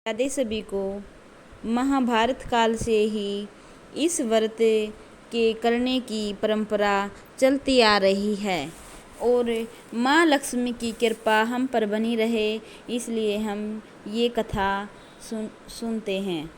राधे सभी को। महाभारत काल से ही इस व्रत के करने की परंपरा चलती आ रही है और माँ लक्ष्मी की कृपा हम पर बनी रहे, इसलिए हम ये कथा सुनते हैं।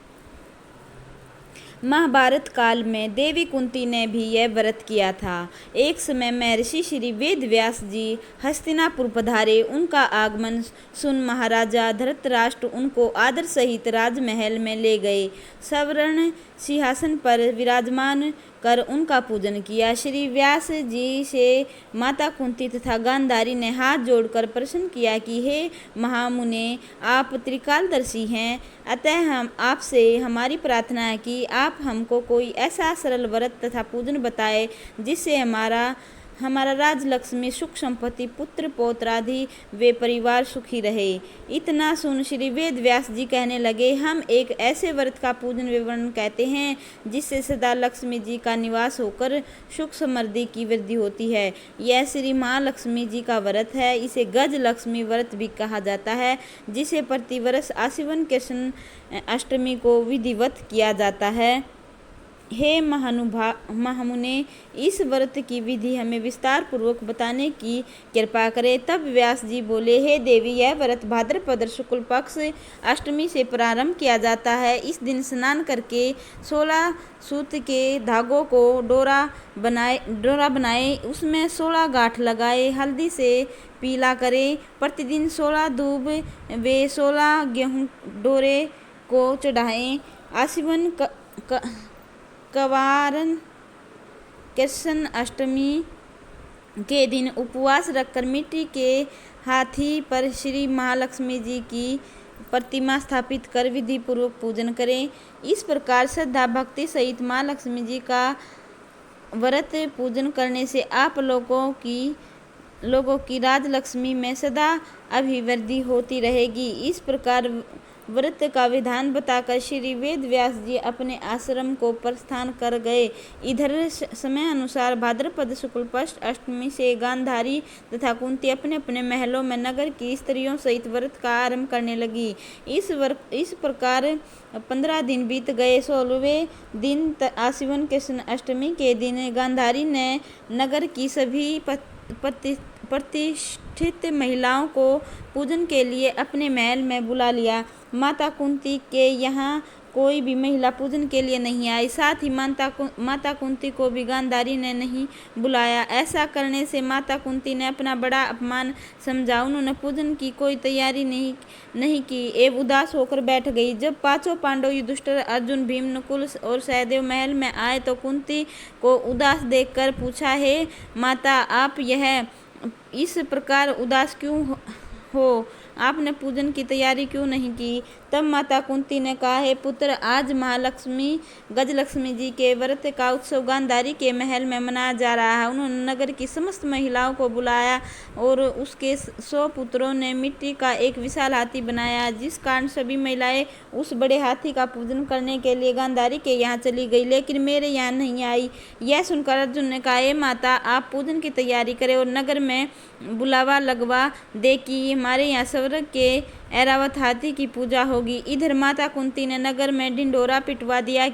महाभारत काल में देवी कुंती ने भी यह व्रत किया था। एक समय महर्षि श्री वेद व्यास जी हस्तिनापुर पधारे। उनका आगमन सुन महाराजा धृतराष्ट्र उनको आदर सहित राजमहल में ले गए। स्वर्ण सिंहासन पर विराजमान कर उनका पूजन किया। श्री व्यास जी से माता कुंती तथा गांधारी ने हाथ जोड़कर प्रश्न किया कि हे महामुने, आप त्रिकालदर्शी हैं, अतः हम आपसे हमारी प्रार्थना है कि आप हमको कोई ऐसा सरल व्रत तथा पूजन बताए जिससे हमारा राजलक्ष्मी, सुख संपत्ति, पुत्र पौत्र आदि वे परिवार सुखी रहे। इतना सुन श्री वेद व्यास जी कहने लगे, हम एक ऐसे व्रत का पूजन विवरण कहते हैं जिससे सदा लक्ष्मी जी का निवास होकर सुख समृद्धि की वृद्धि होती है। यह श्री महालक्ष्मी जी का व्रत है। इसे गज लक्ष्मी व्रत भी कहा जाता है, जिसे प्रतिवर्ष आश्विन कृष्ण अष्टमी को विधिवत किया जाता है। हे महामुने, इस व्रत की विधि हमें विस्तार पूर्वक बताने की कृपा करें। तब व्यास जी बोले, हे देवी, यह व्रत भाद्रपद शुक्ल पक्ष अष्टमी से प्रारंभ किया जाता है। इस दिन स्नान करके 16 सूत के धागों को डोरा बनाए, उसमें 16 गांठ लगाए, हल्दी से पीला करें। प्रतिदिन 16 दूब व 16 गेहूं डोरे को चढ़ाएं। आश्विन कवारन कृष्ण अष्टमी के दिन उपवास रखकर मिट्टी के हाथी पर श्री महालक्ष्मी जी की प्रतिमा स्थापित कर विधि पूर्वक पूजन करें। इस प्रकार श्रद्धा भक्ति सहित माँ लक्ष्मी जी का व्रत पूजन करने से आप लोगों की राजलक्ष्मी में सदा अभिवृद्धि होती रहेगी। इस प्रकार व्रत का विधान बताकर श्री वेद व्यास जी अपने आश्रम को प्रस्थान कर गए। इधर समय अनुसार भाद्रपद शुक्ल पक्ष अष्टमी से गांधारी तथा कुंती अपने अपने महलों में नगर की स्त्रियों सहित व्रत का आरंभ करने लगी। इस प्रकार 15 दिन बीत गए। 16वें दिन आश्विन कृष्ण अष्टमी के दिन गांधारी ने नगर की सभी प्रतिष्ठित महिलाओं को पूजन के लिए अपने महल में बुला लिया। माता कुंती के यहाँ कोई भी महिला पूजन के लिए नहीं आई। साथ ही माता कुंती को भी गांधारी ने नहीं बुलाया। ऐसा करने से माता कुंती ने अपना बड़ा अपमान समझा। उन्होंने पूजन की कोई तैयारी नहीं की एवं उदास होकर बैठ गई। जब पांचों पांडव युधिष्ठिर, अर्जुन, भीम, नकुल और सहदेव महल में आए तो कुंती को उदास देखकर पूछा, हे माता, आप यह इस प्रकार उदास क्यों हो? आपने पूजन की तैयारी क्यों नहीं की? तब माता कुंती ने कहा, हे पुत्र, आज महालक्ष्मी गजलक्ष्मी जी के व्रत का उत्सव गांधारी के महल में मनाया जा रहा है। उन्होंने नगर की समस्त महिलाओं को बुलाया और उसके 100 पुत्रों ने मिट्टी का एक विशाल हाथी बनाया, जिस कारण सभी महिलाएं उस बड़े हाथी का पूजन करने के लिए गांधारी के यहाँ चली गई, लेकिन मेरे यहाँ नहीं आई। यह सुनकर अर्जुन ने कहा, हे माता, आप पूजन की तैयारी करें और नगर में बुलावा लगवा दे कि हमारे यहाँ स्वर्ग के ऐरावत हाथी की पूजा होगी। इधर माता कुंती ने नगर में ढिंढोरा पिटवा दिया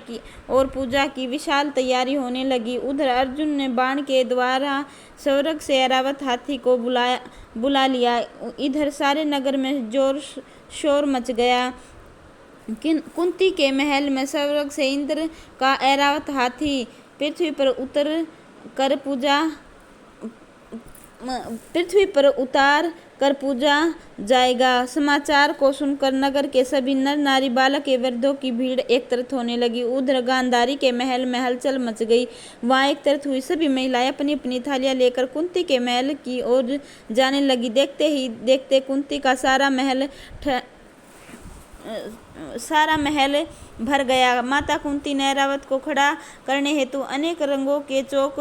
और पूजा की विशाल तैयारी होने लगी। उधर अर्जुन ने बाण के द्वारा स्वर्ग से ऐरावत हाथी को बुला लिया। इधर सारे नगर में जोर शोर मच गया। कुंती के महल में स्वर्ग से इंद्र का ऐरावत हाथी पृथ्वी पर उतार कर पूजा जाएगा। समाचार को सुनकर नगर के सभी नर नारी, बालक एवं वृद्धों की भीड़ एकत्रित होने लगी। उधर गांधारी के महल में हलचल मच गई। वहां एकत्रित हुई सभी महिलाएं अपनी अपनी थालियां लेकर कुंती के महल की ओर जाने लगी। देखते ही देखते कुंती का सारा महल भर गया। माता कुंती ने ऐरावत को खड़ा करने हेतु अनेक रंगों के चौक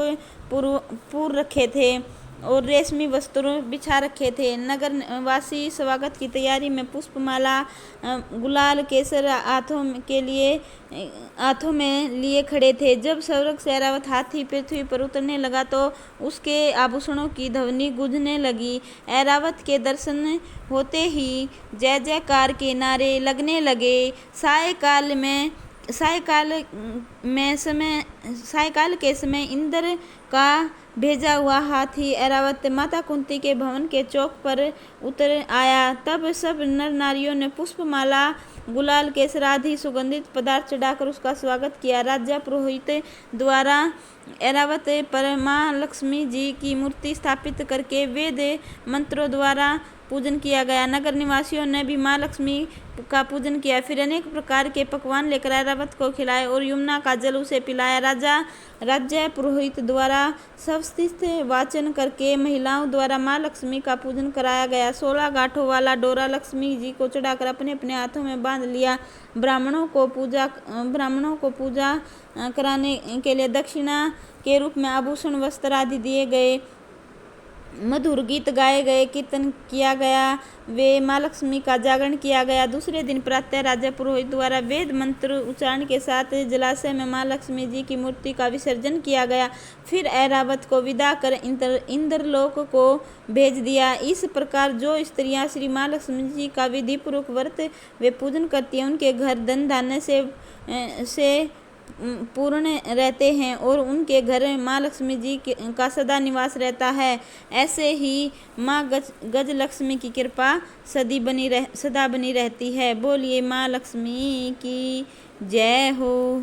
पूर रखे थे और रेशमी वस्त्र बिछा रखे थे। नगरवासी स्वागत की तैयारी में पुष्पमाला, गुलाल, केसर हाथों में लिए खड़े थे। जब स्वर्ग से ऐरावत हाथी पृथ्वी पर उतरने लगा तो उसके आभूषणों की ध्वनि गूंजने लगी। ऐरावत के दर्शन होते ही जय जयकार के नारे लगने लगे। सायकाल के समय इंद्र का भेजा हुआ हाथी ऐरावत माता कुंती के भवन के चौक पर उतर आया। तब सब नर नारियों ने पुष्पमाला, गुलाल, केसर आदि सुगंधित पदार्थ चढ़ाकर उसका स्वागत किया। राजा पुरोहित द्वारा ऐरावत पर माँ लक्ष्मी जी की मूर्ति स्थापित करके वेद मंत्रों द्वारा पूजन किया गया। नगर निवासियों ने भी माँ लक्ष्मी का पूजन किया। फिर अनेक प्रकार के पकवान लेकर ऐरावत को खिलाए और यमुना का जल उसे पिलाया। राज्य पुरोहित द्वारा स्वस्तिक वाचन करके महिलाओं द्वारा माँ लक्ष्मी का पूजन कराया गया। 16 गांठों वाला डोरा लक्ष्मी जी को चढ़ाकर अपने अपने हाथों में बांध लिया। ब्राह्मणों को पूजा कराने के लिए दक्षिणा के रूप में आभूषण, वस्त्र आदि दिए गए। मधुर गीत गाए गए, कीर्तन किया गया, वे माँ लक्ष्मी का जागरण किया गया। दूसरे दिन प्रातः राजा पुरोहित द्वारा वेद मंत्र उच्चारण के साथ जलाशय में माँ लक्ष्मी जी की मूर्ति का विसर्जन किया गया। फिर ऐरावत को विदा कर इंद्रलोक को भेज दिया। इस प्रकार जो स्त्रियां श्री माँ लक्ष्मी जी का विधि पूर्वक व्रत वे पूजन करती हैं, उनके घर धन धान्य से पूर्ण रहते हैं और उनके घर माँ लक्ष्मी जी का सदा निवास रहता है। ऐसे ही माँ गजलक्ष्मी की कृपा सदा बनी रहती है। बोलिए माँ लक्ष्मी की जय हो।